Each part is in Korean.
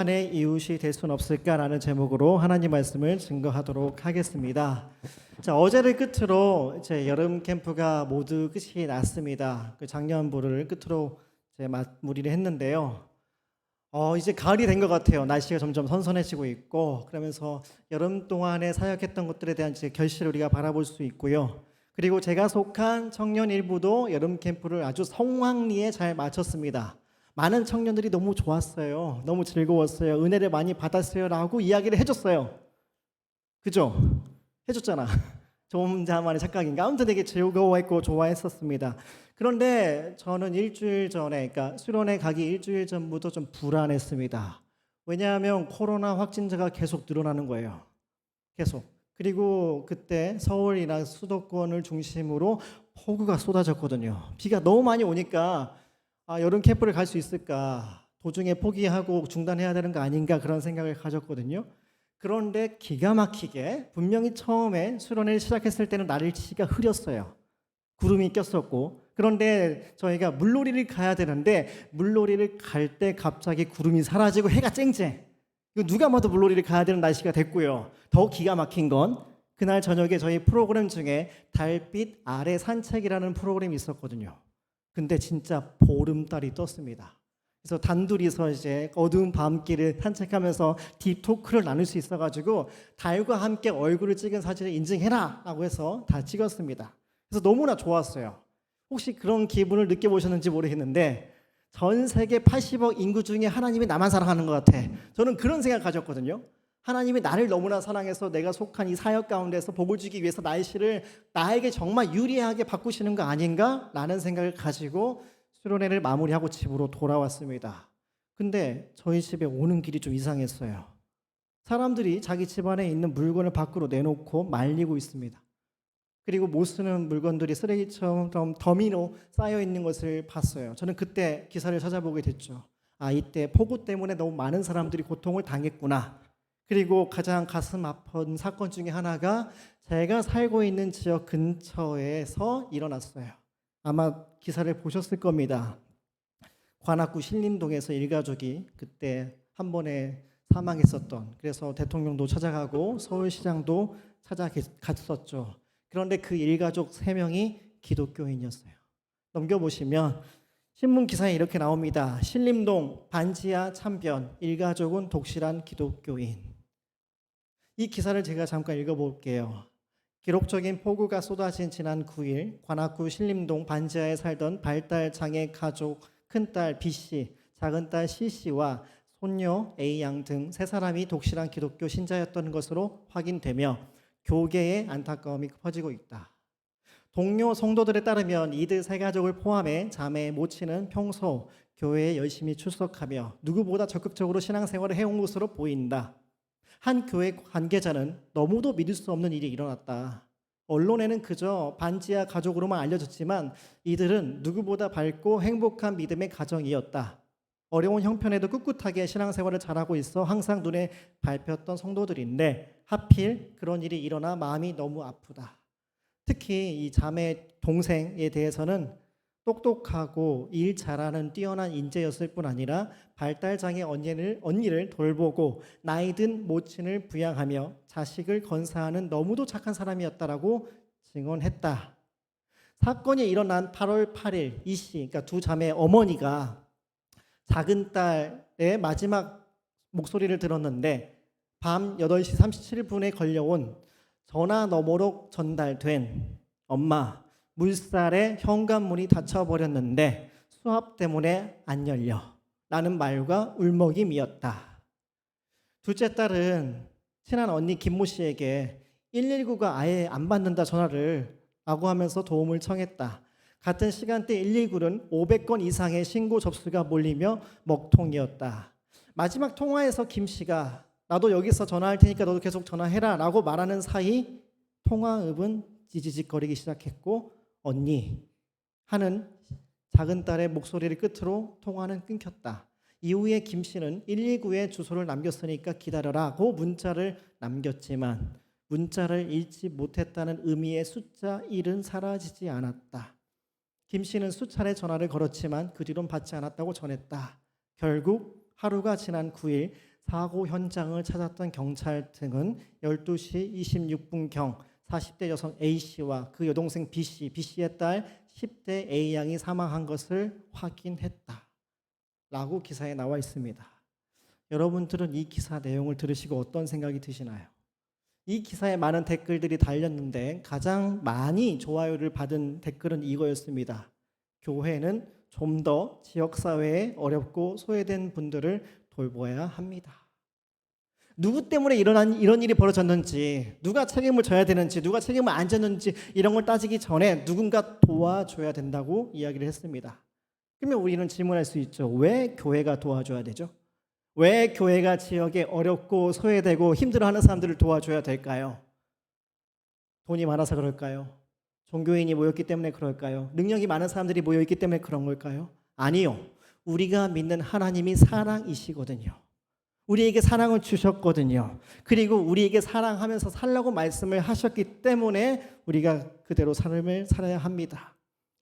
의 이웃이 될 수는 없을까라는 제목으로 하나님 말씀을 증거하도록 하겠습니다. 자, 어제를 끝으로 이제 여름 캠프가 모두 끝이 났습니다. 그 작년부를 끝으로 이제 마무리를 했는데요. 이제 가을이 된 것 같아요. 날씨가 점점 선선해지고 있고, 그러면서 여름 동안에 사역했던 것들에 대한 이제 결실을 우리가 바라볼 수 있고요. 그리고 제가 속한 청년 일부도 여름 캠프를 아주 성황리에 잘 마쳤습니다. 많은 청년들이 너무 좋았어요. 너무 즐거웠어요. 은혜를 많이 받았어요. 라고 이야기를 해줬어요. 그죠? 해줬잖아. 저 혼자만의 착각인가? 아무튼 되게 즐거워했고 좋아했었습니다. 그런데 저는 일주일 전에, 그러니까 수련회 가기 일주일 전부터 좀 불안했습니다. 왜냐하면 코로나 확진자가 계속 늘어나는 거예요. 계속. 그리고 그때 서울이나 수도권을 중심으로 폭우가 쏟아졌거든요. 비가 너무 많이 오니까 여름 캠프를 갈 수 있을까? 도중에 포기하고 중단해야 되는 거 아닌가? 그런 생각을 가졌거든요. 그런데 기가 막히게 분명히 처음에 수련회를 시작했을 때는 날씨가 흐렸어요. 구름이 꼈었고, 그런데 저희가 물놀이를 가야 되는데 물놀이를 갈 때 갑자기 구름이 사라지고 해가 쨍쨍. 이거 누가 봐도 물놀이를 가야 되는 날씨가 됐고요. 더 기가 막힌 건 그날 저녁에 저희 프로그램 중에 달빛 아래 산책이라는 프로그램이 있었거든요. 근데 진짜 보름달이 떴습니다. 그래서 단둘이서 이제 어두운 밤길을 산책하면서 딥토크를 나눌 수 있어가지고 달과 함께 얼굴을 찍은 사진을 인증해라 라고 해서 다 찍었습니다. 그래서 너무나 좋았어요. 혹시 그런 기분을 느껴보셨는지 모르겠는데 전 세계 80억 인구 중에 하나님이 나만 사랑하는 것 같아. 저는 그런 생각 가졌거든요. 하나님이 나를 너무나 사랑해서 내가 속한 이 사역 가운데서 복을 주기 위해서 날씨를 나에게 정말 유리하게 바꾸시는 거 아닌가? 라는 생각을 가지고 수련회를 마무리하고 집으로 돌아왔습니다. 근데 저희 집에 오는 길이 좀 이상했어요. 사람들이 자기 집안에 있는 물건을 밖으로 내놓고 말리고 있습니다. 그리고 못 쓰는 물건들이 쓰레기처럼 더미로 쌓여 있는 것을 봤어요. 저는 그때 기사를 찾아보게 됐죠. 이때 폭우 때문에 너무 많은 사람들이 고통을 당했구나. 그리고 가장 가슴 아픈 사건 중에 하나가 제가 살고 있는 지역 근처에서 일어났어요. 아마 기사를 보셨을 겁니다. 관악구 신림동에서 일가족이 그때 한 번에 사망했었던, 그래서 대통령도 찾아가고 서울시장도 찾아갔었죠. 그런데 그 일가족 3명이 기독교인이었어요. 넘겨보시면 신문 기사에 이렇게 나옵니다. 신림동 반지하 참변, 일가족은 독실한 기독교인. 이 기사를 제가 잠깐 읽어볼게요. 기록적인 폭우가 쏟아진 지난 9일 관악구 신림동 반지하에 살던 발달장애 가족 큰딸 B씨, 작은딸 C씨와 손녀 A양 등 3사람이 독실한 기독교 신자였던 것으로 확인되며 교계의 안타까움이 퍼지고 있다. 동료 성도들에 따르면 이들 3가족을 포함해 자매 모친은 평소 교회에 열심히 출석하며 누구보다 적극적으로 신앙생활을 해온 것으로 보인다. 한 교회 관계자는 너무도 믿을 수 없는 일이 일어났다. 언론에는 그저 반지하 가족으로만 알려졌지만 이들은 누구보다 밝고 행복한 믿음의 가정이었다. 어려운 형편에도 꿋꿋하게 신앙생활을 잘하고 있어 항상 눈에 밟혔던 성도들인데 하필 그런 일이 일어나 마음이 너무 아프다. 특히 이 자매 동생에 대해서는 똑똑하고 일 잘하는 뛰어난 인재였을 뿐 아니라 발달장애 언니를 돌보고 나이든 모친을 부양하며 자식을 건사하는 너무도 착한 사람이었다라고 증언했다. 사건이 일어난 8월 8일 이 씨, 그러니까 두 자매 어머니가 작은 딸의 마지막 목소리를 들었는데 밤 8시 37분에 걸려온 전화 너머로 전달된 엄마, 물살에 현관문이 닫혀버렸는데 수압 때문에 안 열려 라는 말과 울먹임이었다. 둘째 딸은 친한 언니 김모 씨에게 119가 아예 안 받는다 전화를 라고 하면서 도움을 청했다. 같은 시간대 119는 500건 이상의 신고 접수가 몰리며 먹통이었다. 마지막 통화에서 김 씨가 나도 여기서 전화할 테니까 너도 계속 전화해라 라고 말하는 사이 통화읍은 찌지직거리기 시작했고 언니 하는 작은 딸의 목소리를 끝으로 통화는 끊겼다. 이후에 김 씨는 119에 주소를 남겼으니까 기다려라고 문자를 남겼지만 문자를 읽지 못했다는 의미의 숫자 1은 사라지지 않았다. 김 씨는 수차례 전화를 걸었지만 그 뒤론 받지 않았다고 전했다. 결국 하루가 지난 9일 사고 현장을 찾았던 경찰 등은 12시 26분경 40대 여성 A씨와 그 여동생 B씨의 딸 10대 A양이 사망한 것을 확인했다 라고 기사에 나와 있습니다. 여러분들은 이 기사 내용을 들으시고 어떤 생각이 드시나요? 이 기사에 많은 댓글들이 달렸는데 가장 많이 좋아요를 받은 댓글은 이거였습니다. 교회는 좀 더 지역사회에 어렵고 소외된 분들을 돌보아야 합니다. 누구 때문에 이런 일이 벌어졌는지, 누가 책임을 져야 되는지, 누가 책임을 안 졌는지 이런 걸 따지기 전에 누군가 도와줘야 된다고 이야기를 했습니다. 그러면 우리는 질문할 수 있죠. 왜 교회가 도와줘야 되죠? 왜 교회가 지역에 어렵고 소외되고 힘들어하는 사람들을 도와줘야 될까요? 돈이 많아서 그럴까요? 종교인이 모였기 때문에 그럴까요? 능력이 많은 사람들이 모여있기 때문에 그런 걸까요? 아니요. 우리가 믿는 하나님이 사랑이시거든요. 우리에게 사랑을 주셨거든요. 그리고 우리에게 사랑하면서 살라고 말씀을 하셨기 때문에 우리가 그대로 삶을 살아야 합니다.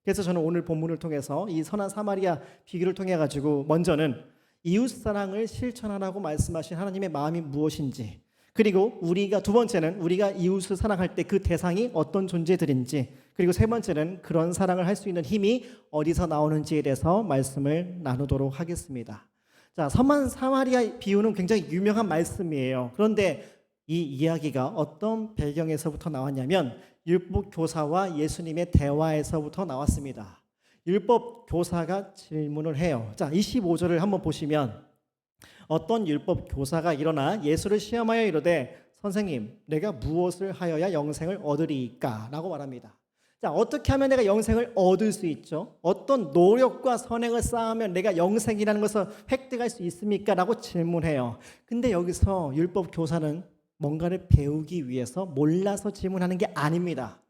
그래서 저는 오늘 본문을 통해서 이 선한 사마리아 비교를 통해 가지고 먼저는 이웃사랑을 실천하라고 말씀하신 하나님의 마음이 무엇인지, 그리고 우리가 두 번째는 우리가 이웃을 사랑할 때 그 대상이 어떤 존재들인지, 그리고 세 번째는 그런 사랑을 할 수 있는 힘이 어디서 나오는지에 대해서 말씀을 나누도록 하겠습니다. 자, 선한 사마리아 비유는 굉장히 유명한 말씀이에요. 그런데 이 이야기가 어떤 배경에서부터 나왔냐면 율법 교사와 예수님의 대화에서부터 나왔습니다. 율법 교사가 질문을 해요. 자, 25절을 한번 보시면 어떤 율법 교사가 일어나 예수를 시험하여 이르되 선생님, 내가 무엇을 하여야 영생을 얻으리이까? 라고 말합니다. 자, 어떻게 하면 내가 영생을 얻을 수 있죠? 어떤 노력과 선행을 쌓으면 내가 영생이라는 것을 획득할 수 있습니까? 라고 질문해요. 근데 여기서 율법 교사는 뭔가를 배우기 위해서 몰라서 질문하는 게 아닙니다.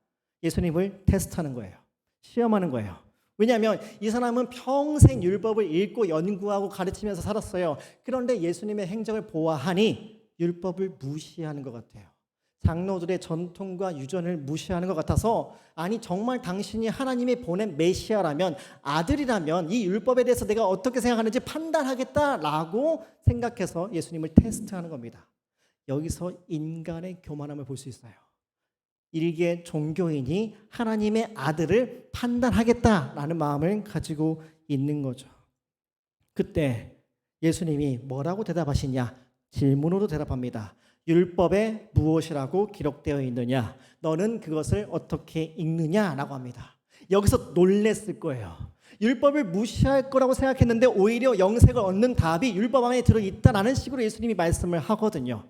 예수님을 테스트하는 거예요. 시험하는 거예요. 왜냐하면 이 사람은 평생 율법을 읽고 연구하고 가르치면서 살았어요. 그런데 예수님의 행적을 보아하니 율법을 무시하는 것 같아요. 장로들의 전통과 유전을 무시하는 것 같아서, 아니 정말 당신이 하나님이 보낸 메시아라면, 아들이라면 이 율법에 대해서 내가 어떻게 생각하는지 판단하겠다라고 생각해서 예수님을 테스트하는 겁니다. 여기서 인간의 교만함을 볼 수 있어요. 일개 종교인이 하나님의 아들을 판단하겠다라는 마음을 가지고 있는 거죠. 그때 예수님이 뭐라고 대답하시냐? 질문으로 대답합니다. 율법에 무엇이라고 기록되어 있느냐? 너는 그것을 어떻게 읽느냐라고 합니다. 여기서 놀랬을 거예요. 율법을 무시할 거라고 생각했는데 오히려 영생을 얻는 답이 율법 안에 들어있다라는 식으로 예수님이 말씀을 하거든요.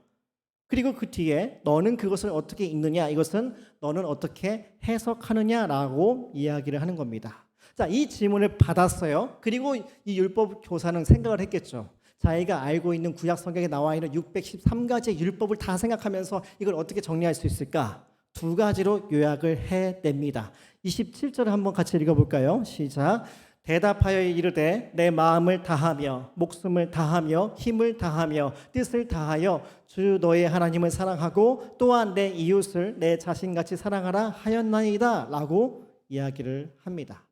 그리고 그 뒤에 너는 그것을 어떻게 읽느냐, 이것은 너는 어떻게 해석하느냐라고 이야기를 하는 겁니다. 자, 이 질문을 받았어요. 그리고 이 율법 교사는 생각을 했겠죠. 자기가 알고 있는 구약 성경에 나와 있는 613가지의 율법을 다 생각하면서 이걸 어떻게 정리할 수 있을까? 두 가지로 요약을 해냅니다. 27절을 한번 같이 읽어볼까요? 시작. 대답하여 이르되 내 마음을 다하며 목숨을 다하며 힘을 다하며 뜻을 다하여 주 너의 하나님을 사랑하고 또한 내 이웃을 내 자신같이 사랑하라 하였나이다 라고 이야기를 합니다.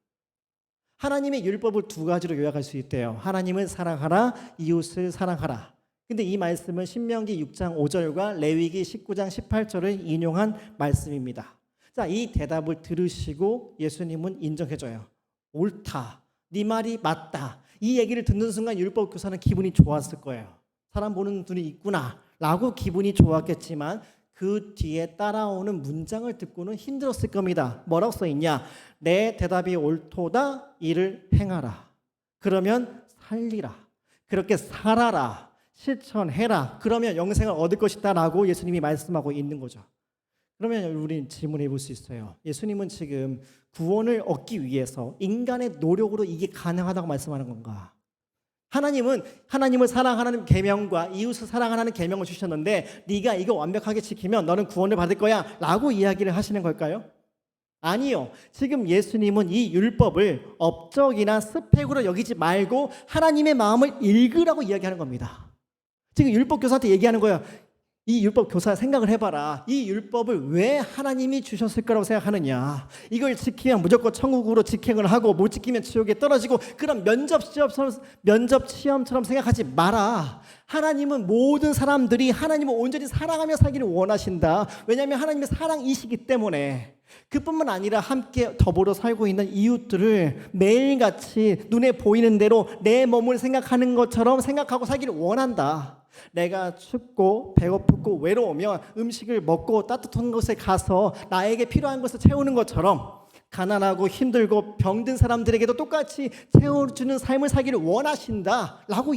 하나님의 율법을 두 가지로 요약할 수 있대요. 하나님을 사랑하라, 이웃을 사랑하라. 근데 이 말씀은 신명기 6장 5절과 레위기 19장 18절을 인용한 말씀입니다. 자, 이 대답을 들으시고 예수님은 인정해줘요. 옳다. 네 말이 맞다. 이 얘기를 듣는 순간 율법 교사는 기분이 좋았을 거예요. 사람 보는 눈이 있구나 라고 기분이 좋았겠지만 그 뒤에 따라오는 문장을 듣고는 힘들었을 겁니다. 뭐라고 써있냐? 내 대답이 옳도다. 이를 행하라. 그러면 살리라. 그렇게 살아라. 실천해라. 그러면 영생을 얻을 것이다 라고 예수님이 말씀하고 있는 거죠. 그러면 우리는 질문해 볼 수 있어요. 예수님은 지금 구원을 얻기 위해서 인간의 노력으로 이게 가능하다고 말씀하는 건가? 하나님은 하나님을 사랑하는 계명과 이웃을 사랑하는 계명을 주셨는데 네가 이거 완벽하게 지키면 너는 구원을 받을 거야 라고 이야기를 하시는 걸까요? 아니요. 지금 예수님은 이 율법을 업적이나 스펙으로 여기지 말고 하나님의 마음을 읽으라고 이야기하는 겁니다. 지금 율법 교사한테 얘기하는 거예요. 이 율법 교사 생각을 해봐라. 이 율법을 왜 하나님이 주셨을 거라고 생각하느냐. 이걸 지키면 무조건 천국으로 직행을 하고 못 지키면 지옥에 떨어지고 그런 면접 시험처럼 생각하지 마라. 하나님은 모든 사람들이 하나님을 온전히 사랑하며 살기를 원하신다. 왜냐하면 하나님의 사랑이시기 때문에. 그뿐만 아니라 함께 더불어 살고 있는 이웃들을 매일같이 눈에 보이는 대로 내 몸을 생각하는 것처럼 생각하고 살기를 원한다. 내가 춥고 배고프고 외로우면 음식을 먹고 따뜻한 곳에 가서 나에게 필요한 것을 채우는 것처럼 가난하고 힘들고 병든 사람들에게도 똑같이 채워주는 삶을 살기를 원하신다라고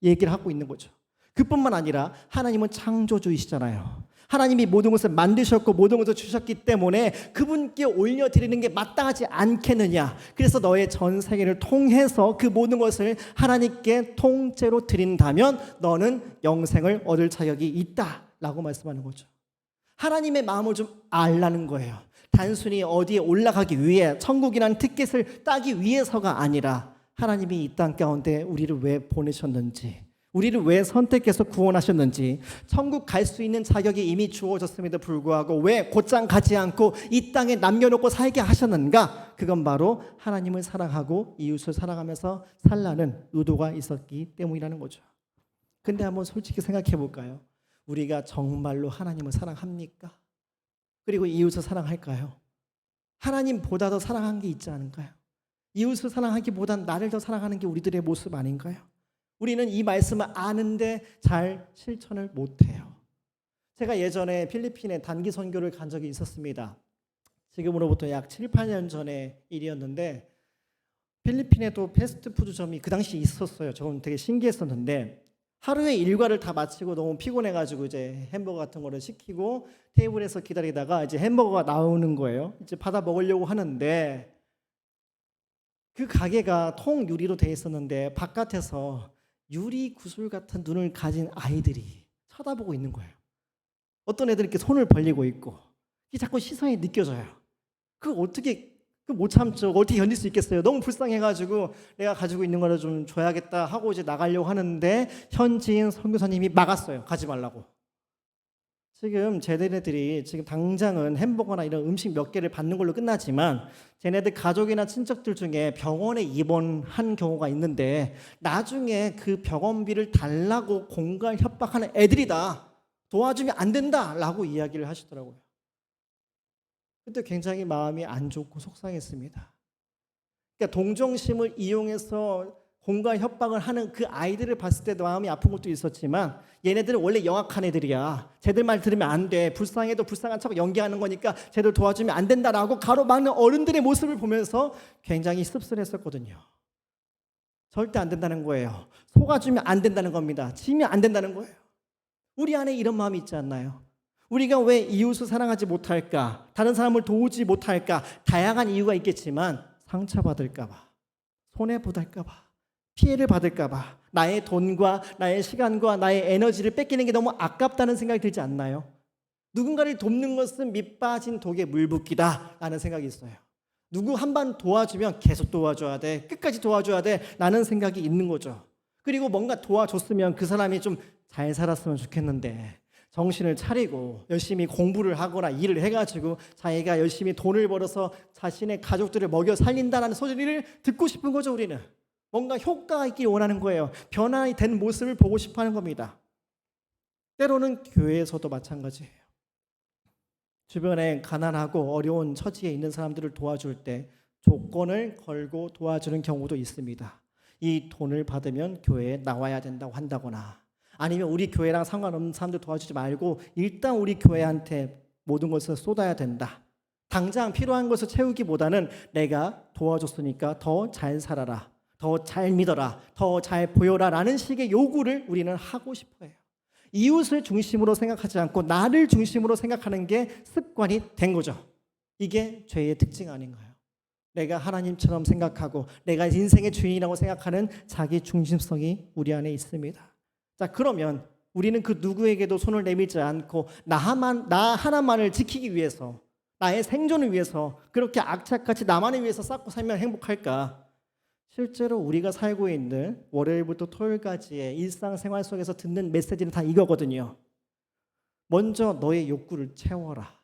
얘기를 하고 있는 거죠. 그뿐만 아니라 하나님은 창조주이시잖아요. 하나님이 모든 것을 만드셨고 모든 것을 주셨기 때문에 그분께 올려드리는 게 마땅하지 않겠느냐. 그래서 너의 전 세계를 통해서 그 모든 것을 하나님께 통째로 드린다면 너는 영생을 얻을 자격이 있다라고 말씀하는 거죠. 하나님의 마음을 좀 알라는 거예요. 단순히 어디에 올라가기 위해 천국이라는 티켓을 따기 위해서가 아니라 하나님이 이 땅 가운데 우리를 왜 보내셨는지, 우리를 왜 선택해서 구원하셨는지, 천국 갈 수 있는 자격이 이미 주어졌음에도 불구하고 왜 곧장 가지 않고 이 땅에 남겨놓고 살게 하셨는가? 그건 바로 하나님을 사랑하고 이웃을 사랑하면서 살라는 의도가 있었기 때문이라는 거죠. 근데 한번 솔직히 생각해 볼까요? 우리가 정말로 하나님을 사랑합니까? 그리고 이웃을 사랑할까요? 하나님보다 더 사랑한 게 있지 않은가요? 이웃을 사랑하기보단 나를 더 사랑하는 게 우리들의 모습 아닌가요? 우리는 이 말씀을 아는데 잘 실천을 못해요. 제가 예전에 필리핀에 단기 선교를 간 적이 있었습니다. 지금으로부터 약 7, 8년 전의 일이었는데 필리핀에도 패스트푸드점이 그 당시 있었어요. 저는 되게 신기했었는데 하루의 일과를 다 마치고 너무 피곤해가지고 이제 햄버거 같은 거를 시키고 테이블에서 기다리다가 이제 햄버거가 나오는 거예요. 이제 받아 먹으려고 하는데 그 가게가 통유리로 되어 있었는데 바깥에서 유리 구슬 같은 눈을 가진 아이들이 쳐다보고 있는 거예요. 어떤 애들이 이렇게 손을 벌리고 있고 이게 자꾸 시선이 느껴져요. 못 참죠. 어떻게 견딜 수 있겠어요? 너무 불쌍해가지고 내가 가지고 있는 거를 좀 줘야겠다 하고 이제 나가려고 하는데 현지인 선교사님이 막았어요. 가지 말라고. 지금 쟤네들이 지금 당장은 햄버거나 이런 음식 몇 개를 받는 걸로 끝나지만 쟤네들 가족이나 친척들 중에 병원에 입원한 경우가 있는데 나중에 그 병원비를 달라고 공갈 협박하는 애들이다. 도와주면 안 된다라고 이야기를 하시더라고요. 그때 굉장히 마음이 안 좋고 속상했습니다. 그러니까 동정심을 이용해서 공갈 협박을 하는 그 아이들을 봤을 때도 마음이 아픈 것도 있었지만 얘네들은 원래 영악한 애들이야. 쟤들 말 들으면 안 돼. 불쌍해도 불쌍한 척 연기하는 거니까 쟤들 도와주면 안 된다라고 가로막는 어른들의 모습을 보면서 굉장히 씁쓸했었거든요. 절대 안 된다는 거예요. 속아주면 안 된다는 겁니다. 지면 안 된다는 거예요. 우리 안에 이런 마음이 있지 않나요? 우리가 왜 이웃을 사랑하지 못할까? 다른 사람을 도우지 못할까? 다양한 이유가 있겠지만 상처받을까 봐, 손해보달까 봐, 피해를 받을까 봐, 나의 돈과 나의 시간과 나의 에너지를 뺏기는 게 너무 아깝다는 생각이 들지 않나요? 누군가를 돕는 것은 밑빠진 독에 물 붓기다 라는 생각이 있어요. 누구 한 번 도와주면 계속 도와줘야 돼. 끝까지 도와줘야 돼 라는 생각이 있는 거죠. 그리고 뭔가 도와줬으면 그 사람이 좀 잘 살았으면 좋겠는데 정신을 차리고 열심히 공부를 하거나 일을 해가지고 자기가 열심히 돈을 벌어서 자신의 가족들을 먹여 살린다는 소리를 듣고 싶은 거죠. 우리는 뭔가 효과가 있길 원하는 거예요. 변화된 모습을 보고 싶어하는 겁니다. 때로는 교회에서도 마찬가지예요. 주변에 가난하고 어려운 처지에 있는 사람들을 도와줄 때 조건을 걸고 도와주는 경우도 있습니다. 이 돈을 받으면 교회에 나와야 된다고 한다거나 아니면 우리 교회랑 상관없는 사람들 도와주지 말고 일단 우리 교회한테 모든 것을 쏟아야 된다. 당장 필요한 것을 채우기보다는 내가 도와줬으니까 더 잘 살아라, 더 잘 믿어라, 더 잘 보여라 라는 식의 요구를 우리는 하고 싶어요. 이웃을 중심으로 생각하지 않고 나를 중심으로 생각하는 게 습관이 된 거죠. 이게 죄의 특징 아닌가요? 내가 하나님처럼 생각하고 내가 인생의 주인이라고 생각하는 자기 중심성이 우리 안에 있습니다. 자, 그러면 우리는 그 누구에게도 손을 내밀지 않고 나 하나만을 지키기 위해서, 나의 생존을 위해서 그렇게 악착같이 나만을 위해서 쌓고 살면 행복할까? 실제로 우리가 살고 있는 월요일부터 토요일까지의 일상생활 속에서 듣는 메시지는 다 이거거든요. 먼저 너의 욕구를 채워라.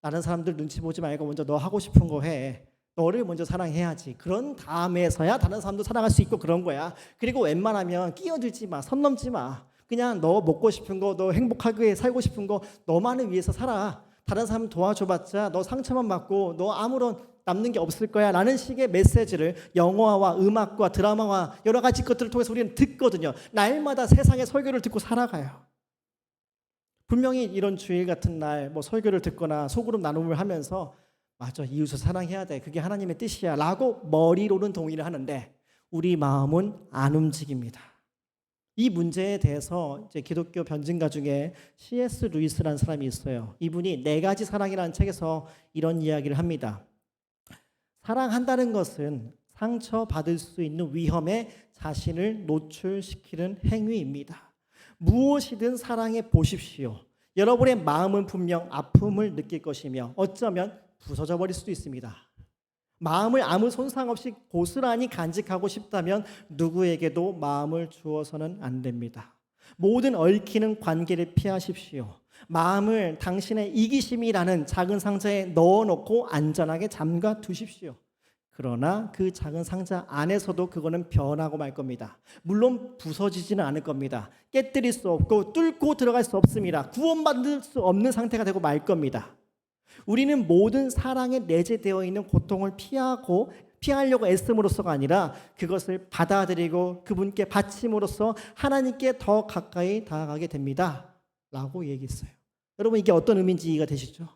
다른 사람들 눈치 보지 말고 먼저 너 하고 싶은 거 해. 너를 먼저 사랑해야지. 그런 다음에서야 다른 사람도 사랑할 수 있고 그런 거야. 그리고 웬만하면 끼어들지 마. 선 넘지 마. 그냥 너 먹고 싶은 거, 너 행복하게 살고 싶은 거 너만을 위해서 살아. 다른 사람 도와줘봤자 너 상처만 받고 너 아무런 남는 게 없을 거야 라는 식의 메시지를 영화와 음악과 드라마와 여러 가지 것들을 통해서 우리는 듣거든요. 날마다 세상의 설교를 듣고 살아가요. 분명히 이런 주일 같은 날 뭐 설교를 듣거나 소그룹 나눔을 하면서 맞아, 이웃을 사랑해야 돼, 그게 하나님의 뜻이야 라고 머리로는 동의를 하는데 우리 마음은 안 움직입니다. 이 문제에 대해서 이제 기독교 변증가 중에 C.S. 루이스라는 사람이 있어요. 이분이 네 가지 사랑이라는 책에서 이런 이야기를 합니다. 사랑한다는 것은 상처받을 수 있는 위험에 자신을 노출시키는 행위입니다. 무엇이든 사랑해 보십시오. 여러분의 마음은 분명 아픔을 느낄 것이며 어쩌면 부서져 버릴 수도 있습니다. 마음을 아무 손상 없이 고스란히 간직하고 싶다면 누구에게도 마음을 주어서는 안 됩니다. 모든 얽히는 관계를 피하십시오. 마음을 당신의 이기심이라는 작은 상자에 넣어놓고 안전하게 잠가 두십시오. 그러나 그 작은 상자 안에서도 그거는 변하고 말 겁니다. 물론 부서지지는 않을 겁니다. 깨뜨릴 수 없고 뚫고 들어갈 수 없습니다. 구원받을 수 없는 상태가 되고 말 겁니다. 우리는 모든 사랑에 내재되어 있는 고통을 피하려고 애씀으로써가 아니라 그것을 받아들이고 그분께 바침으로써 하나님께 더 가까이 다가가게 됩니다 라고 얘기했어요. 여러분, 이게 어떤 의미인지 이해가 되시죠?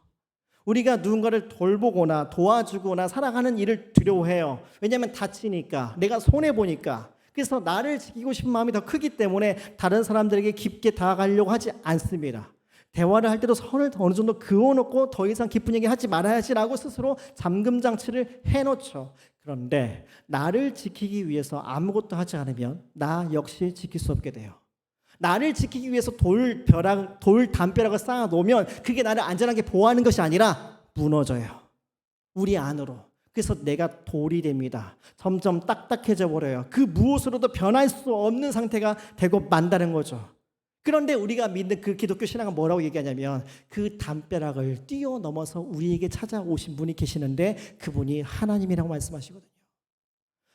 우리가 누군가를 돌보거나 도와주거나 사랑하는 일을 두려워해요. 왜냐하면 다치니까, 내가 손해보니까. 그래서 나를 지키고 싶은 마음이 더 크기 때문에 다른 사람들에게 깊게 다가가려고 하지 않습니다. 대화를 할 때도 선을 어느 정도 그어놓고 더 이상 깊은 얘기 하지 말아야지라고 스스로 잠금장치를 해놓죠. 그런데 나를 지키기 위해서 아무것도 하지 않으면 나 역시 지킬 수 없게 돼요. 나를 지키기 위해서 돌 담벼락을 쌓아놓으면 그게 나를 안전하게 보호하는 것이 아니라 무너져요. 우리 안으로. 그래서 내가 돌이 됩니다. 점점 딱딱해져 버려요. 그 무엇으로도 변할 수 없는 상태가 되고 만다는 거죠. 그런데 우리가 믿는 그 기독교 신앙은 뭐라고 얘기하냐면 그 담벼락을 뛰어넘어서 우리에게 찾아오신 분이 계시는데 그분이 하나님이라고 말씀하시거든요.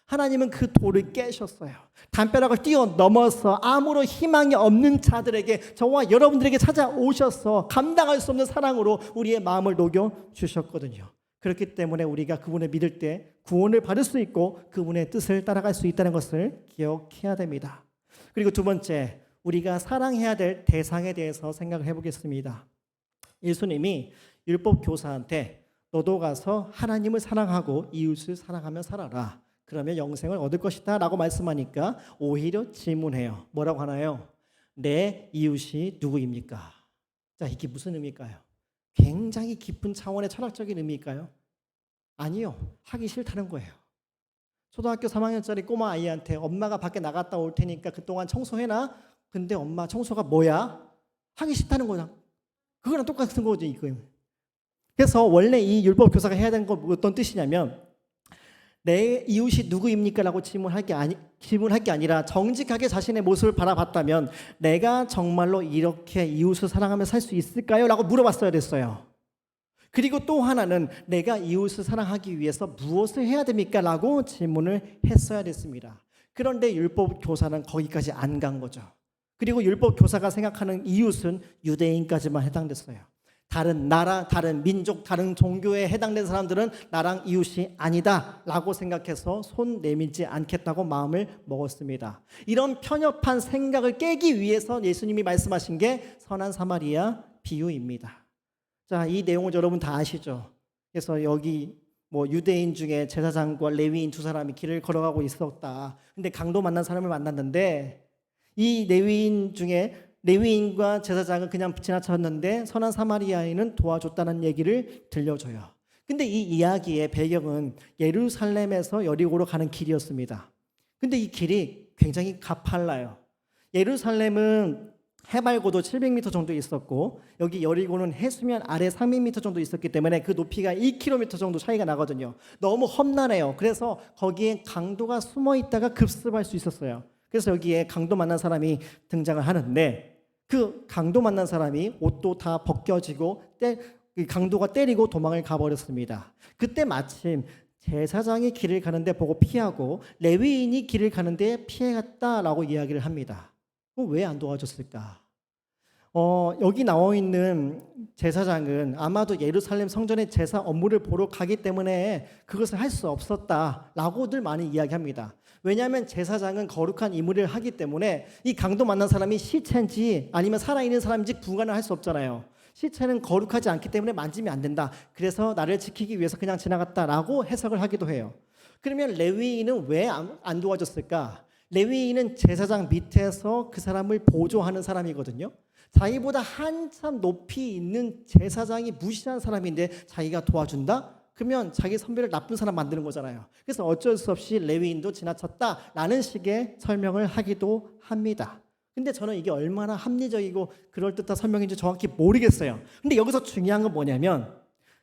하나님은 그 돌을 깨셨어요. 담벼락을 뛰어넘어서 아무런 희망이 없는 자들에게, 저와 여러분들에게 찾아오셔서 감당할 수 없는 사랑으로 우리의 마음을 녹여주셨거든요. 그렇기 때문에 우리가 그분을 믿을 때 구원을 받을 수 있고 그분의 뜻을 따라갈 수 있다는 것을 기억해야 됩니다. 그리고 두 번째, 우리가 사랑해야 될 대상에 대해서 생각을 해보겠습니다. 예수님이 율법 교사한테 너도 가서 하나님을 사랑하고 이웃을 사랑하며 살아라. 그러면 영생을 얻을 것이다 라고 말씀하니까 오히려 질문해요. 뭐라고 하나요? 내 이웃이 누구입니까? 자, 이게 무슨 의미일까요? 굉장히 깊은 차원의 철학적인 의미일까요? 아니요. 하기 싫다는 거예요. 초등학교 3학년짜리 꼬마 아이한테 엄마가 밖에 나갔다 올 테니까 그동안 청소해놔. 근데 엄마 청소가 뭐야? 하기 싫다는 거야. 그거랑 똑같은 거죠, 이거. 그래서 원래 이 율법 교사가 해야 되는 건 어떤 뜻이냐면 내 이웃이 누구입니까? 라고 질문할 게 아니라 정직하게 자신의 모습을 바라봤다면 내가 정말로 이렇게 이웃을 사랑하며 살 수 있을까요? 라고 물어봤어야 됐어요. 그리고 또 하나는 내가 이웃을 사랑하기 위해서 무엇을 해야 됩니까? 라고 질문을 했어야 됐습니다. 그런데 율법 교사는 거기까지 안 간 거죠. 그리고 율법 교사가 생각하는 이웃은 유대인까지만 해당됐어요. 다른 나라, 다른 민족, 다른 종교에 해당된 사람들은 나랑 이웃이 아니다 라고 생각해서 손 내밀지 않겠다고 마음을 먹었습니다. 이런 편협한 생각을 깨기 위해서 예수님이 말씀하신 게 선한 사마리아 비유입니다. 자, 이 내용을 여러분 다 아시죠? 그래서 여기 유대인 중에 제사장과 레위인 두 사람이 길을 걸어가고 있었다. 근데 강도 만난 사람을 만났는데 이 레위인 중에 레위인과 제사장은 그냥 지나쳤는데 선한 사마리아인은 도와줬다는 얘기를 들려줘요. 근데 이 이야기의 배경은 예루살렘에서 여리고로 가는 길이었습니다. 근데 이 길이 굉장히 가팔라요. 예루살렘은 해발고도 700m 정도 있었고 여기 여리고는 해수면 아래 300m 정도 있었기 때문에 그 높이가 1km 정도 차이가 나거든요. 너무 험난해요. 그래서 거기에 강도가 숨어 있다가 급습할 수 있었어요. 그래서 여기에 강도 만난 사람이 등장을 하는데 그 강도 만난 사람이 옷도 다 벗겨지고 그 강도가 때리고 도망을 가버렸습니다. 그때 마침 제사장이 길을 가는데 보고 피하고 레위인이 길을 가는데 피해갔다라고 이야기를 합니다. 왜 안 도와줬을까? 여기 나와 있는 제사장은 아마도 예루살렘 성전의 제사 업무를 보러 가기 때문에 그것을 할 수 없었다라고들 많이 이야기합니다. 왜냐하면 제사장은 거룩한 임무를 하기 때문에 이 강도 만난 사람이 시체인지 아니면 살아있는 사람인지 구간을 할 수 없잖아요. 시체는 거룩하지 않기 때문에 만지면 안 된다. 그래서 나를 지키기 위해서 그냥 지나갔다라고 해석을 하기도 해요. 그러면 레위인은 왜 안 도와줬을까? 레위인은 제사장 밑에서 그 사람을 보조하는 사람이거든요. 자기보다 한참 높이 있는 제사장이 무시한 사람인데 자기가 도와준다? 그러면 자기 선배를 나쁜 사람 만드는 거잖아요. 그래서 어쩔 수 없이 레위인도 지나쳤다라는 식의 설명을 하기도 합니다. 근데 저는 이게 얼마나 합리적이고 그럴듯한 설명인지 정확히 모르겠어요. 근데 여기서 중요한 건 뭐냐면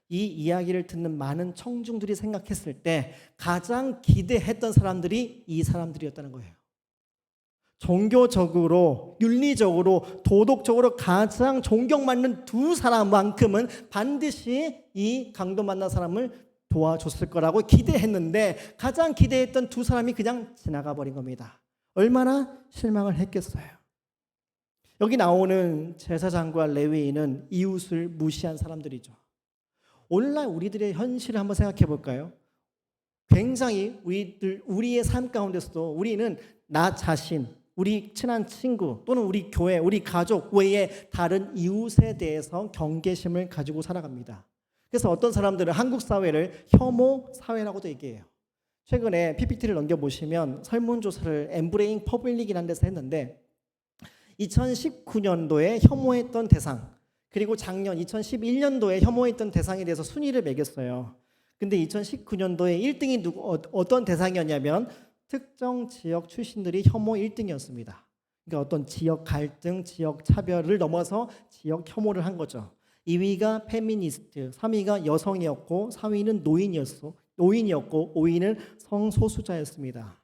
이 이야기를 듣는 많은 청중들이 생각했을 때 가장 기대했던 사람들이 이 사람들이었다는 거예요. 종교적으로, 윤리적으로, 도덕적으로 가장 존경받는 두 사람만큼은 반드시 이 강도 만난 사람을 도와줬을 거라고 기대했는데 가장 기대했던 두 사람이 그냥 지나가 버린 겁니다. 얼마나 실망을 했겠어요. 여기 나오는 제사장과 레위인은 이웃을 무시한 사람들이죠. 오늘날 우리들의 현실을 한번 생각해 볼까요? 굉장히 우리의 삶 가운데서도 우리는 나 자신, 우리 친한 친구 또는 우리 교회, 우리 가족 외에 다른 이웃에 대해서 경계심을 가지고 살아갑니다. 그래서 어떤 사람들은 한국 사회를 혐오 사회라고도 얘기해요. 최근에 PPT를 넘겨보시면 설문조사를 엠브레인 퍼블릭이라는 데서 했는데 2019년도에 혐오했던 대상 그리고 작년 2011년도에 혐오했던 대상에 대해서 순위를 매겼어요. 근데 2019년도에 1등이 어떤 대상이었냐면 특정 지역 출신들이 혐오 1등이었습니다. 그러니까 어떤 지역 갈등, 지역 차별을 넘어서 지역 혐오를 한 거죠. 2위가 페미니스트, 3위가 여성이었고 4위는 노인이었고 5위는 성소수자였습니다.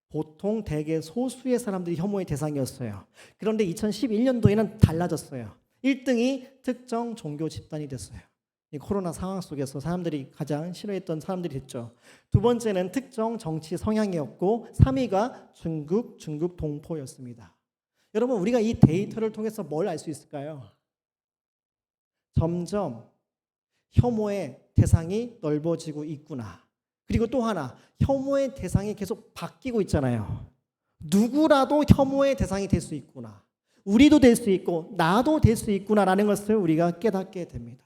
보통 대개 소수의 사람들이 혐오의 대상이었어요. 그런데 2011년도에는 달라졌어요. 1등이 특정 종교 집단이 됐어요. 이 코로나 상황 속에서 사람들이 가장 싫어했던 사람들이 됐죠. 두 번째는 특정 정치 성향이었고 3위가 중국 동포였습니다. 여러분 우리가 이 데이터를 통해서 뭘 알 수 있을까요? 점점 혐오의 대상이 넓어지고 있구나. 그리고 또 하나 혐오의 대상이 계속 바뀌고 있잖아요. 누구라도 혐오의 대상이 될 수 있구나. 우리도 될 수 있고 나도 될 수 있구나라는 것을 우리가 깨닫게 됩니다.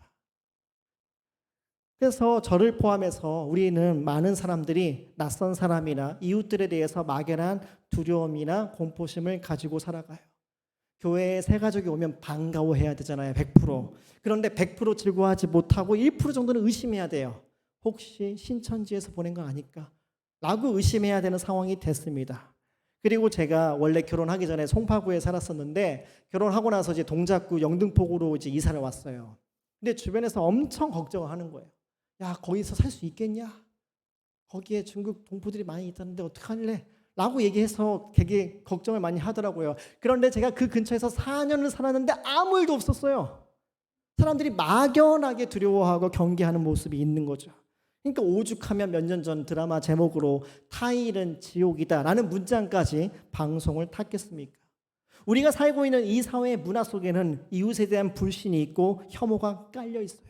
그래서 저를 포함해서 우리는 많은 사람들이 낯선 사람이나 이웃들에 대해서 막연한 두려움이나 공포심을 가지고 살아가요. 교회에 새 가족이 오면 반가워해야 되잖아요. 100%. 그런데 100% 즐거워하지 못하고 1% 정도는 의심해야 돼요. 혹시 신천지에서 보낸 거 아닐까? 라고 의심해야 되는 상황이 됐습니다. 그리고 제가 원래 결혼하기 전에 송파구에 살았었는데 결혼하고 나서 이제 동작구 영등포구로 이제 이사를 왔어요. 근데 주변에서 엄청 걱정을 하는 거예요. 야, 거기서 살 수 있겠냐? 거기에 중국 동포들이 많이 있다는데 어떡할래? 라고 얘기해서 되게 걱정을 많이 하더라고요. 그런데 제가 그 근처에서 4년을 살았는데 아무 일도 없었어요. 사람들이 막연하게 두려워하고 경계하는 모습이 있는 거죠. 그러니까 오죽하면 몇 년 전 드라마 제목으로 타일은 지옥이다 라는 문장까지 방송을 탔겠습니까? 우리가 살고 있는 이 사회의 문화 속에는 이웃에 대한 불신이 있고 혐오가 깔려 있어요.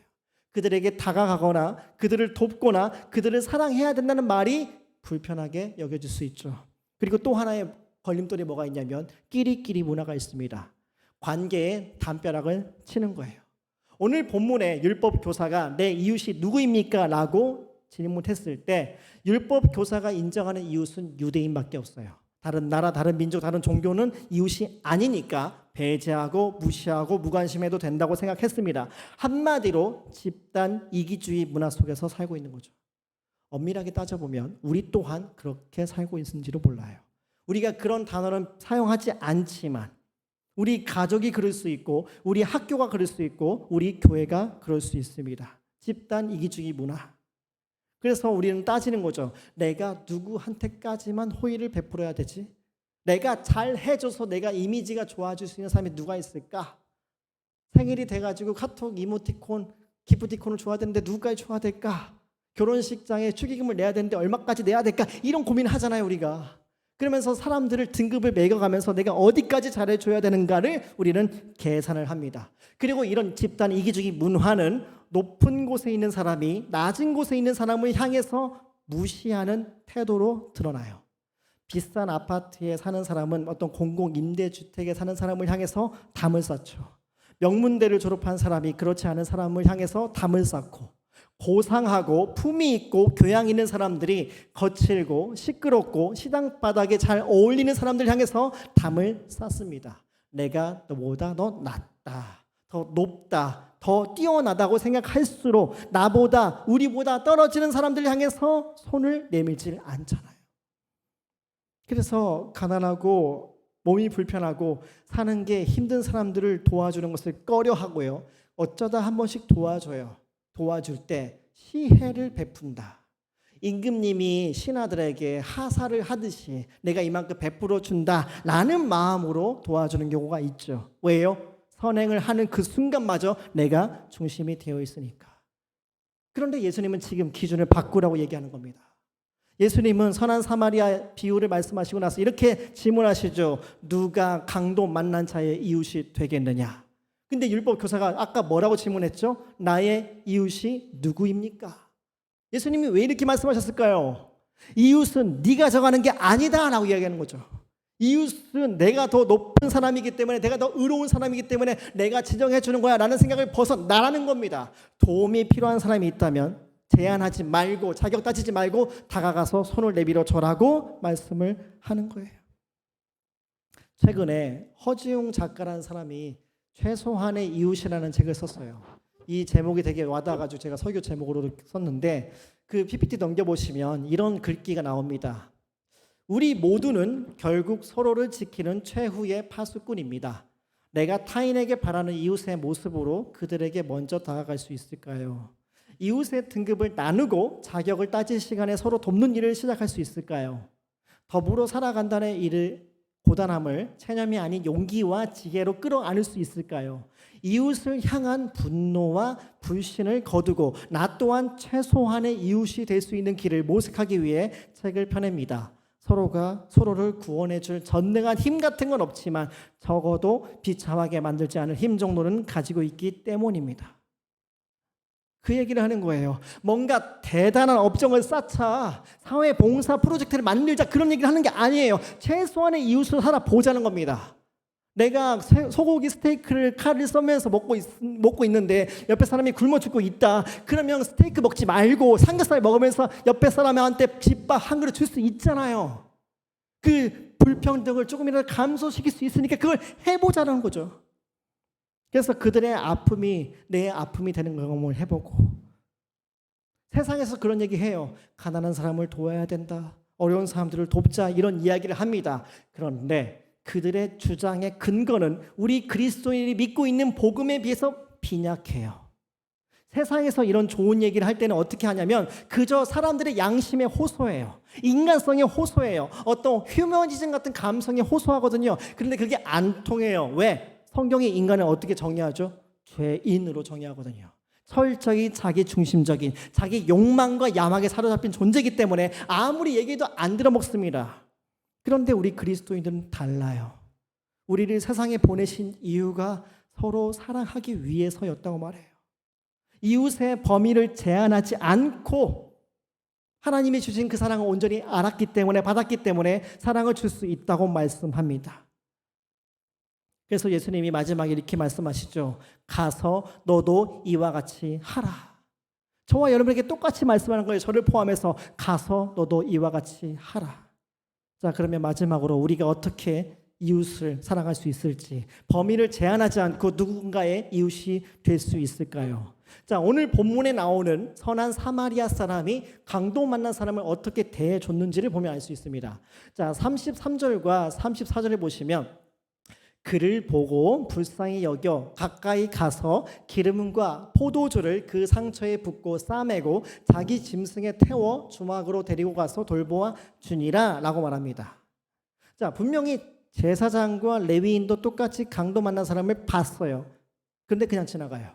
그들에게 다가가거나 그들을 돕거나 그들을 사랑해야 된다는 말이 불편하게 여겨질 수 있죠. 그리고 또 하나의 걸림돌이 뭐가 있냐면 끼리끼리 문화가 있습니다. 관계에 담벼락을 치는 거예요. 오늘 본문에 율법 교사가 내 이웃이 누구입니까? 라고 질문했을 때 율법 교사가 인정하는 이웃은 유대인밖에 없어요. 다른 나라, 다른 민족, 다른 종교는 이웃이 아니니까 배제하고 무시하고 무관심해도 된다고 생각했습니다. 한마디로 집단 이기주의 문화 속에서 살고 있는 거죠. 엄밀하게 따져보면 우리 또한 그렇게 살고 있는지도 몰라요. 우리가 그런 단어는 사용하지 않지만 우리 가족이 그럴 수 있고 우리 학교가 그럴 수 있고 우리 교회가 그럴 수 있습니다. 집단 이기주의 문화. 그래서 우리는 따지는 거죠. 내가 누구한테까지만 호의를 베풀어야 되지? 내가 잘 해줘서 내가 이미지가 좋아질 수 있는 사람이 누가 있을까? 생일이 돼가지고 카톡 이모티콘, 기프티콘을 줘야 되는데 누가 줘야 될까? 결혼식장에 축의금을 내야 되는데 얼마까지 내야 될까? 이런 고민을 하잖아요, 우리가. 그러면서 사람들을 등급을 매겨가면서 내가 어디까지 잘해줘야 되는가를 우리는 계산을 합니다. 그리고 이런 집단 이기주의 문화는 높은 곳에 있는 사람이 낮은 곳에 있는 사람을 향해서 무시하는 태도로 드러나요. 비싼 아파트에 사는 사람은 어떤 공공임대주택에 사는 사람을 향해서 담을 쌓죠. 명문대를 졸업한 사람이 그렇지 않은 사람을 향해서 담을 쌓고, 고상하고 품위 있고 교양 있는 사람들이 거칠고 시끄럽고 시장 바닥에 잘 어울리는 사람들 향해서 담을 쌓습니다. 내가 너보다 더 낫다, 더 높다, 더 뛰어나다고 생각할수록 나보다 우리보다 떨어지는 사람들 향해서 손을 내밀질 않잖아요. 그래서 가난하고 몸이 불편하고 사는 게 힘든 사람들을 도와주는 것을 꺼려하고요. 어쩌다 한 번씩 도와줘요. 도와줄 때 시혜를 베푼다. 임금님이 신하들에게 하사를 하듯이 내가 이만큼 베풀어 준다라는 마음으로 도와주는 경우가 있죠. 왜요? 선행을 하는 그 순간마저 내가 중심이 되어 있으니까. 그런데 예수님은 지금 기준을 바꾸라고 얘기하는 겁니다. 예수님은 선한 사마리아 비유를 말씀하시고 나서 이렇게 질문하시죠. 누가 강도 만난 자의 이웃이 되겠느냐? 근데 율법 교사가 아까 뭐라고 질문했죠? 나의 이웃이 누구입니까? 예수님이 왜 이렇게 말씀하셨을까요? 이웃은 네가 정하는 게 아니다 라고 이야기하는 거죠. 이웃은 내가 더 높은 사람이기 때문에, 내가 더 의로운 사람이기 때문에 내가 지정해 주는 거야 라는 생각을 벗어나라는 겁니다. 도움이 필요한 사람이 있다면 제한하지 말고, 자격 따지지 말고 다가가서 손을 내밀어 줘라고 말씀을 하는 거예요. 최근에 허지웅 작가라는 사람이 최소한의 이웃이라는 책을 썼어요. 이 제목이 되게 와닿아가지고 제가 설교 제목으로 썼는데, 그 PPT 넘겨보시면 이런 글귀가 나옵니다. 우리 모두는 결국 서로를 지키는 최후의 파수꾼입니다. 내가 타인에게 바라는 이웃의 모습으로 그들에게 먼저 다가갈 수 있을까요? 이웃의 등급을 나누고 자격을 따질 시간에 서로 돕는 일을 시작할 수 있을까요? 더불어 살아간다는 일을, 고단함을 체념이 아닌 용기와 지혜로 끌어안을 수 있을까요? 이웃을 향한 분노와 불신을 거두고 나 또한 최소한의 이웃이 될 수 있는 길을 모색하기 위해 책을 펴냅니다. 서로가 서로를 구원해 줄 전능한 힘 같은 건 없지만 적어도 비참하게 만들지 않을 힘 정도는 가지고 있기 때문입니다. 그 얘기를 하는 거예요. 뭔가 대단한 업적을 쌓자, 사회 봉사 프로젝트를 만들자, 그런 얘기를 하는 게 아니에요. 최소한의 이웃을 살아보자는 겁니다. 내가 소고기 스테이크를 칼을 써면서 먹고 있는데 옆에 사람이 굶어 죽고 있다. 그러면 스테이크 먹지 말고 삼겹살 먹으면서 옆에 사람한테 집밥 한 그릇 줄 수 있잖아요. 그 불평등을 조금이라도 감소시킬 수 있으니까 그걸 해보자는 거죠. 그래서 그들의 아픔이 내 아픔이 되는 경험을 해보고, 세상에서 그런 얘기해요. 가난한 사람을 도와야 된다, 어려운 사람들을 돕자, 이런 이야기를 합니다. 그런데 그들의 주장의 근거는 우리 그리스도인이 믿고 있는 복음에 비해서 빈약해요. 세상에서 이런 좋은 얘기를 할 때는 어떻게 하냐면 그저 사람들의 양심에 호소해요. 인간성에 호소해요. 어떤 휴머니즘 같은 감성에 호소하거든요. 그런데 그게 안 통해요. 왜? 성경이 인간을 어떻게 정의하죠? 죄인으로 정의하거든요. 철저히 자기 중심적인, 자기 욕망과 야망에 사로잡힌 존재이기 때문에 아무리 얘기해도 안 들어먹습니다. 그런데 우리 그리스도인들은 달라요. 우리를 세상에 보내신 이유가 서로 사랑하기 위해서였다고 말해요. 이웃의 범위를 제한하지 않고 하나님이 주신 그 사랑을 온전히 알았기 때문에, 받았기 때문에 사랑을 줄 수 있다고 말씀합니다. 그래서 예수님이 마지막에 이렇게 말씀하시죠. 가서 너도 이와 같이 하라. 저와 여러분에게 똑같이 말씀하는 거예요. 저를 포함해서 가서 너도 이와 같이 하라. 자, 그러면 마지막으로 우리가 어떻게 이웃을 사랑할 수 있을지, 범위를 제한하지 않고 누군가의 이웃이 될 수 있을까요? 자, 오늘 본문에 나오는 선한 사마리아 사람이 강도 만난 사람을 어떻게 대해줬는지를 보면 알 수 있습니다. 자, 33절과 34절을 보시면 그를 보고 불쌍히 여겨 가까이 가서 기름과 포도주를 그 상처에 붓고 싸매고 자기 짐승에 태워 주막으로 데리고 가서 돌보아 주니라 라고 말합니다. 자, 분명히 제사장과 레위인도 똑같이 강도 만난 사람을 봤어요. 그런데 그냥 지나가요.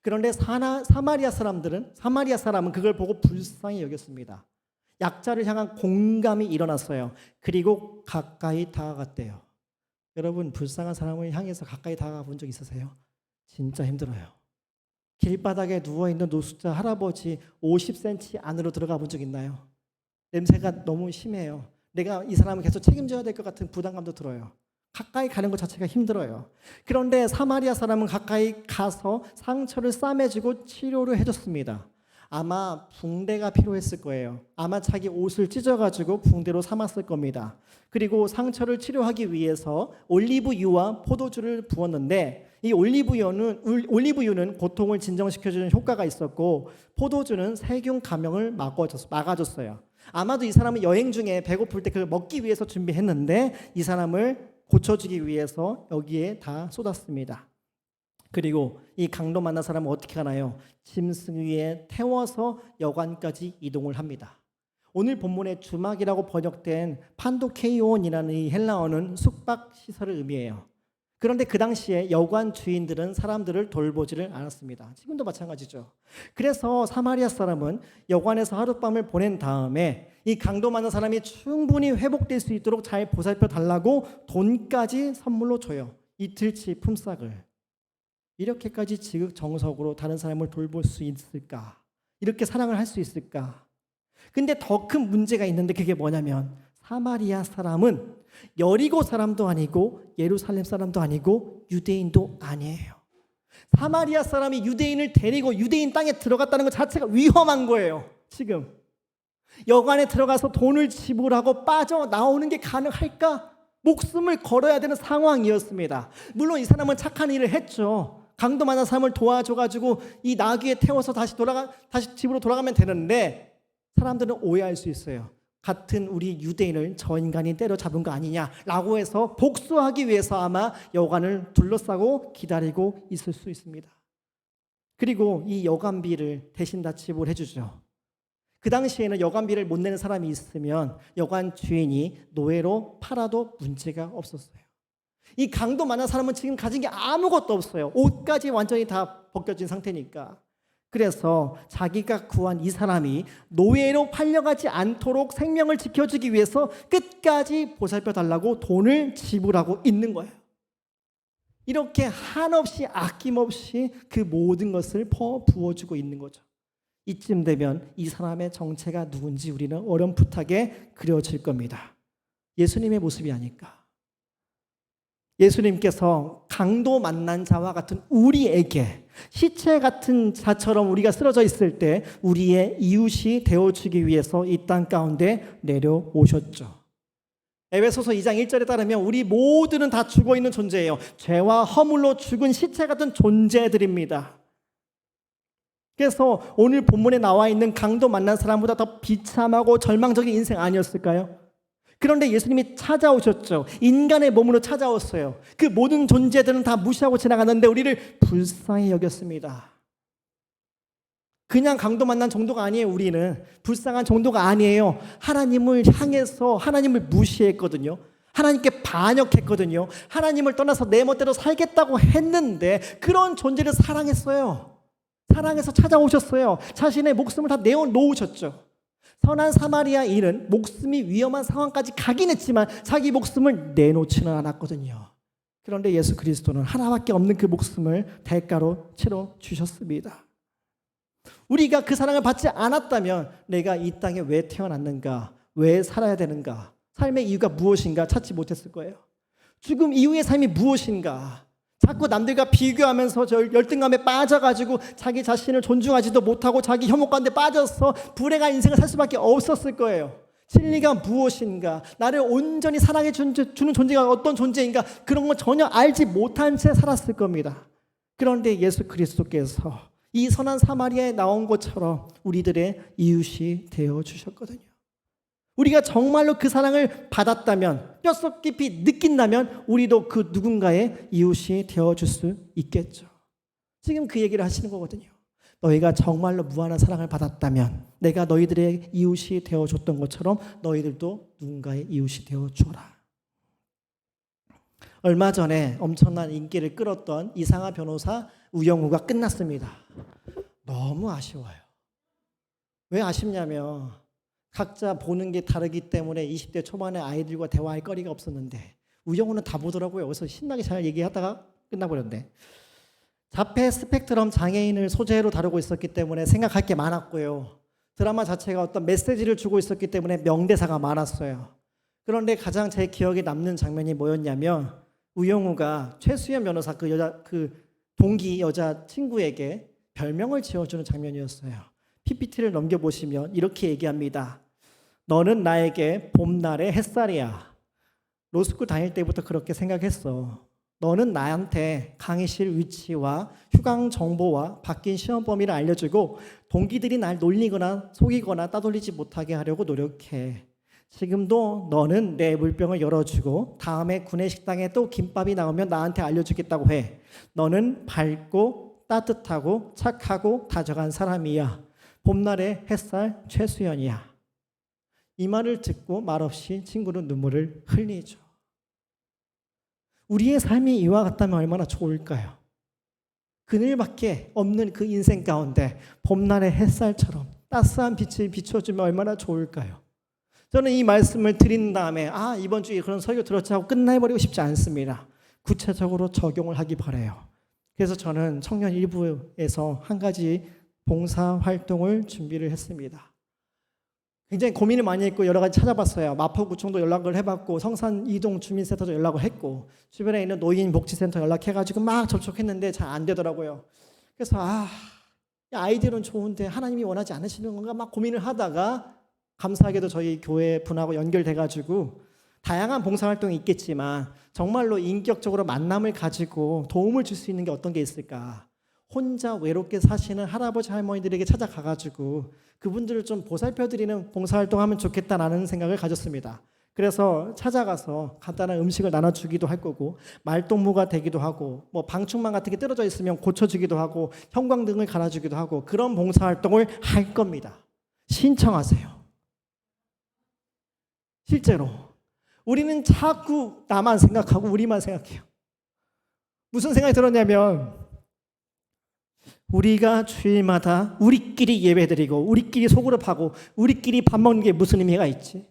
그런데 사마리아 사람은 그걸 보고 불쌍히 여겼습니다. 약자를 향한 공감이 일어났어요. 그리고 가까이 다가갔대요. 여러분, 불쌍한 사람을 향해서 가까이 다가가 본 적 있으세요? 진짜 힘들어요. 길바닥에 누워있는 노숙자 할아버지 50cm 안으로 들어가 본 적 있나요? 냄새가 너무 심해요. 내가 이 사람을 계속 책임져야 될 것 같은 부담감도 들어요. 가까이 가는 것 자체가 힘들어요. 그런데 사마리아 사람은 가까이 가서 상처를 싸매주고 치료를 해줬습니다. 아마 붕대가 필요했을 거예요. 아마 자기 옷을 찢어가지고 붕대로 삼았을 겁니다. 그리고 상처를 치료하기 위해서 올리브유와 포도주를 부었는데 이 올리브유는 고통을 진정시켜주는 효과가 있었고 포도주는 세균 감염을 막아줬어요. 아마도 이 사람은 여행 중에 배고플 때 그걸 먹기 위해서 준비했는데 이 사람을 고쳐주기 위해서 여기에 다 쏟았습니다. 그리고 이 강도 만난 사람은 어떻게 하나요? 짐승 위에 태워서 여관까지 이동을 합니다. 오늘 본문의 주막이라고 번역된 판도케이온이라는 이 헬라어는 숙박시설을 의미해요. 그런데 그 당시에 여관 주인들은 사람들을 돌보지를 않았습니다. 지금도 마찬가지죠. 그래서 사마리아 사람은 여관에서 하룻밤을 보낸 다음에 이 강도 만난 사람이 충분히 회복될 수 있도록 잘 보살펴 달라고 돈까지 선물로 줘요. 이틀치 품삯을. 이렇게까지 지극정성으로 다른 사람을 돌볼 수 있을까? 이렇게 사랑을 할 수 있을까? 근데 더 큰 문제가 있는데 그게 뭐냐면 사마리아 사람은 여리고 사람도 아니고 예루살렘 사람도 아니고 유대인도 아니에요. 사마리아 사람이 유대인을 데리고 유대인 땅에 들어갔다는 것 자체가 위험한 거예요. 지금 여관에 들어가서 돈을 지불하고 빠져나오는 게 가능할까? 목숨을 걸어야 되는 상황이었습니다. 물론 이 사람은 착한 일을 했죠. 강도 만난 사람을 도와줘가지고 이 나귀에 태워서 다시 집으로 돌아가면 되는데 사람들은 오해할 수 있어요. 같은 우리 유대인을 저 인간이 때려잡은 거 아니냐라고 해서 복수하기 위해서 아마 여관을 둘러싸고 기다리고 있을 수 있습니다. 그리고 이 여관비를 대신 다 지불해 주죠. 그 당시에는 여관비를 못 내는 사람이 있으면 여관 주인이 노예로 팔아도 문제가 없었어요. 이 강도 만난 사람은 지금 가진 게 아무것도 없어요. 옷까지 완전히 다 벗겨진 상태니까. 그래서 자기가 구한 이 사람이 노예로 팔려가지 않도록 생명을 지켜주기 위해서 끝까지 보살펴 달라고 돈을 지불하고 있는 거예요. 이렇게 한없이 아낌없이 그 모든 것을 부어주고 있는 거죠. 이쯤 되면 이 사람의 정체가 누군지 우리는 어렴풋하게 그려질 겁니다. 예수님의 모습이 아닐까. 예수님께서 강도 만난 자와 같은 우리에게 시체 같은 자처럼 우리가 쓰러져 있을 때 우리의 이웃이 되어주기 위해서 이 땅 가운데 내려오셨죠. 에베소서 2장 1절에 따르면 우리 모두는 다 죽어있는 존재예요. 죄와 허물로 죽은 시체 같은 존재들입니다. 그래서 오늘 본문에 나와 있는 강도 만난 사람보다 더 비참하고 절망적인 인생 아니었을까요? 그런데 예수님이 찾아오셨죠. 인간의 몸으로 찾아왔어요. 그 모든 존재들은 다 무시하고 지나갔는데 우리를 불쌍히 여겼습니다. 그냥 강도 만난 정도가 아니에요. 우리는 불쌍한 정도가 아니에요. 하나님을 향해서 하나님을 무시했거든요. 하나님께 반역했거든요. 하나님을 떠나서 내 멋대로 살겠다고 했는데 그런 존재를 사랑했어요. 사랑해서 찾아오셨어요. 자신의 목숨을 다 내어놓으셨죠. 선한 사마리아인은 목숨이 위험한 상황까지 가긴 했지만 자기 목숨을 내놓지는 않았거든요. 그런데 예수 그리스도는 하나밖에 없는 그 목숨을 대가로 치러 주셨습니다. 우리가 그 사랑을 받지 않았다면 내가 이 땅에 왜 태어났는가? 왜 살아야 되는가? 삶의 이유가 무엇인가 찾지 못했을 거예요. 죽음 이후의 삶이 무엇인가? 자꾸 남들과 비교하면서 열등감에 빠져가지고 자기 자신을 존중하지도 못하고 자기 혐오 가운데 빠져서 불행한 인생을 살 수밖에 없었을 거예요. 진리가 무엇인가? 나를 온전히 사랑해 주는 존재가 어떤 존재인가? 그런 걸 전혀 알지 못한 채 살았을 겁니다. 그런데 예수 그리스도께서 이 선한 사마리아에 나온 것처럼 우리들의 이웃이 되어 주셨거든요. 우리가 정말로 그 사랑을 받았다면, 뼛속 깊이 느낀다면 우리도 그 누군가의 이웃이 되어줄 수 있겠죠. 지금 그 얘기를 하시는 거거든요. 너희가 정말로 무한한 사랑을 받았다면 내가 너희들의 이웃이 되어줬던 것처럼 너희들도 누군가의 이웃이 되어줘라. 얼마 전에 엄청난 인기를 끌었던 이상하 변호사 우영우가 끝났습니다. 너무 아쉬워요. 왜 아쉽냐면 각자 보는 게 다르기 때문에 20대 초반의 아이들과 대화할 거리가 없었는데 우영우는 다 보더라고요. 그래서 신나게 잘 얘기하다가 끝나버렸네. 자폐 스펙트럼 장애인을 소재로 다루고 있었기 때문에 생각할 게 많았고요. 드라마 자체가 어떤 메시지를 주고 있었기 때문에 명대사가 많았어요. 그런데 가장 제 기억에 남는 장면이 뭐였냐면 우영우가 최수연 변호사 그 동기 여자 친구에게 별명을 지어주는 장면이었어요. PPT를 넘겨보시면 이렇게 얘기합니다. 너는 나에게 봄날의 햇살이야. 로스쿨 다닐 때부터 그렇게 생각했어. 너는 나한테 강의실 위치와 휴강 정보와 바뀐 시험 범위를 알려주고 동기들이 날 놀리거나 속이거나 따돌리지 못하게 하려고 노력해. 지금도 너는 내 물병을 열어주고 다음에 구내식당에 또 김밥이 나오면 나한테 알려주겠다고 해. 너는 밝고 따뜻하고 착하고 다정한 사람이야. 봄날의 햇살 최수연이야. 이 말을 듣고 말없이 친구는 눈물을 흘리죠. 우리의 삶이 이와 같다면 얼마나 좋을까요? 그늘밖에 없는 그 인생 가운데 봄날의 햇살처럼 따스한 빛을 비춰주면 얼마나 좋을까요? 저는 이 말씀을 드린 다음에 이번 주에 그런 설교 들었지 하고 끝내버리고 싶지 않습니다. 구체적으로 적용을 하기 바라요. 그래서 저는 청년 일부에서 한 가지 봉사활동을 준비를 했습니다. 굉장히 고민을 많이 했고 여러 가지 찾아봤어요. 마포구청도 연락을 해봤고 성산 이동 주민센터도 연락을 했고 주변에 있는 노인복지센터 연락해가지고 막 접촉했는데 잘 안 되더라고요. 그래서 아이디어는 좋은데 하나님이 원하지 않으시는 건가 막 고민을 하다가 감사하게도 저희 교회 분하고 연결돼가지고 다양한 봉사활동이 있겠지만 정말로 인격적으로 만남을 가지고 도움을 줄 수 있는 게 어떤 게 있을까? 혼자 외롭게 사시는 할아버지 할머니들에게 찾아가가지고 그분들을 좀 보살펴드리는 봉사활동하면 좋겠다라는 생각을 가졌습니다. 그래서 찾아가서 간단한 음식을 나눠주기도 할 거고 말동무가 되기도 하고 뭐 방충망 같은 게 떨어져 있으면 고쳐주기도 하고 형광등을 갈아주기도 하고 그런 봉사활동을 할 겁니다. 신청하세요. 실제로 우리는 자꾸 나만 생각하고 우리만 생각해요. 무슨 생각이 들었냐면 우리가 주일마다 우리끼리 예배드리고 우리끼리 소그룹하고 우리끼리 밥 먹는 게 무슨 의미가 있지?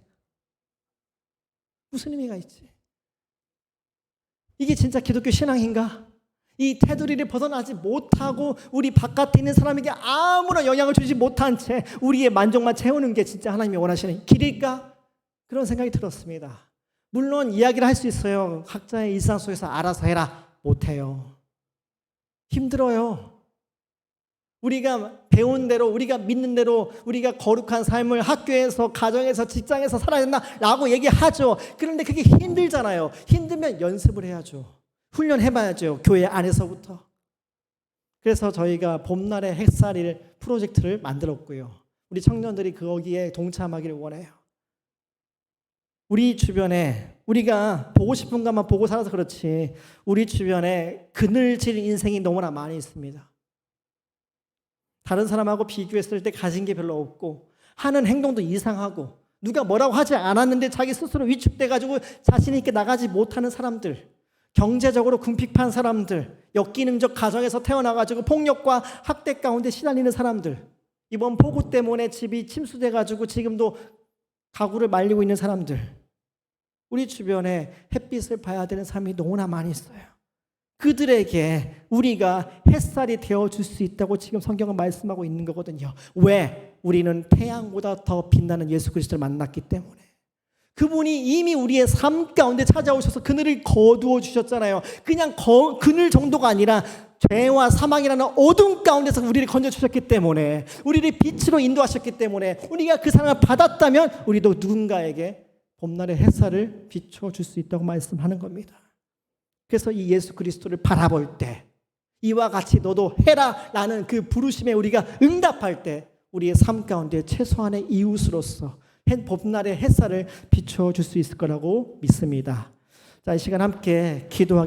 무슨 의미가 있지? 이게 진짜 기독교 신앙인가? 이 테두리를 벗어나지 못하고 우리 바깥에 있는 사람에게 아무런 영향을 주지 못한 채 우리의 만족만 채우는 게 진짜 하나님이 원하시는 길일까? 그런 생각이 들었습니다. 물론 이야기를 할 수 있어요. 각자의 일상 속에서 알아서 해라. 못해요. 힘들어요. 우리가 배운 대로 우리가 믿는 대로 우리가 거룩한 삶을 학교에서 가정에서 직장에서 살아야 된다라고 얘기하죠. 그런데 그게 힘들잖아요. 힘들면 연습을 해야죠. 훈련해봐야죠. 교회 안에서부터. 그래서 저희가 봄날의 햇살일 프로젝트를 만들었고요. 우리 청년들이 거기에 동참하기를 원해요. 우리 주변에 우리가 보고 싶은 것만 보고 살아서 그렇지 우리 주변에 그늘질 인생이 너무나 많이 있습니다. 다른 사람하고 비교했을 때 가진 게 별로 없고 하는 행동도 이상하고 누가 뭐라고 하지 않았는데 자기 스스로 위축돼가지고 자신 있게 나가지 못하는 사람들, 경제적으로 궁핍한 사람들, 역기능적 가정에서 태어나가지고 폭력과 학대 가운데 시달리는 사람들, 이번 폭우 때문에 집이 침수돼가지고 지금도 가구를 말리고 있는 사람들, 우리 주변에 햇빛을 봐야 되는 사람이 너무나 많이 있어요. 그들에게 우리가 햇살이 되어줄 수 있다고 지금 성경은 말씀하고 있는 거거든요. 왜? 우리는 태양보다 더 빛나는 예수 그리스도를 만났기 때문에. 그분이 이미 우리의 삶 가운데 찾아오셔서 그늘을 거두어 주셨잖아요. 그냥 그늘 정도가 아니라 죄와 사망이라는 어둠 가운데서 우리를 건져주셨기 때문에, 우리를 빛으로 인도하셨기 때문에, 우리가 그 사랑을 받았다면 우리도 누군가에게 봄날의 햇살을 비춰줄 수 있다고 말씀하는 겁니다. 그래서 이 예수 그리스도를 바라볼 때 이와 같이 너도 해라 라는 그 부르심에 우리가 응답할 때 우리의 삶 가운데 최소한의 이웃으로서 봄날의 햇살을 비춰줄 수 있을 거라고 믿습니다. 자, 이 시간 함께 기도하겠습니다.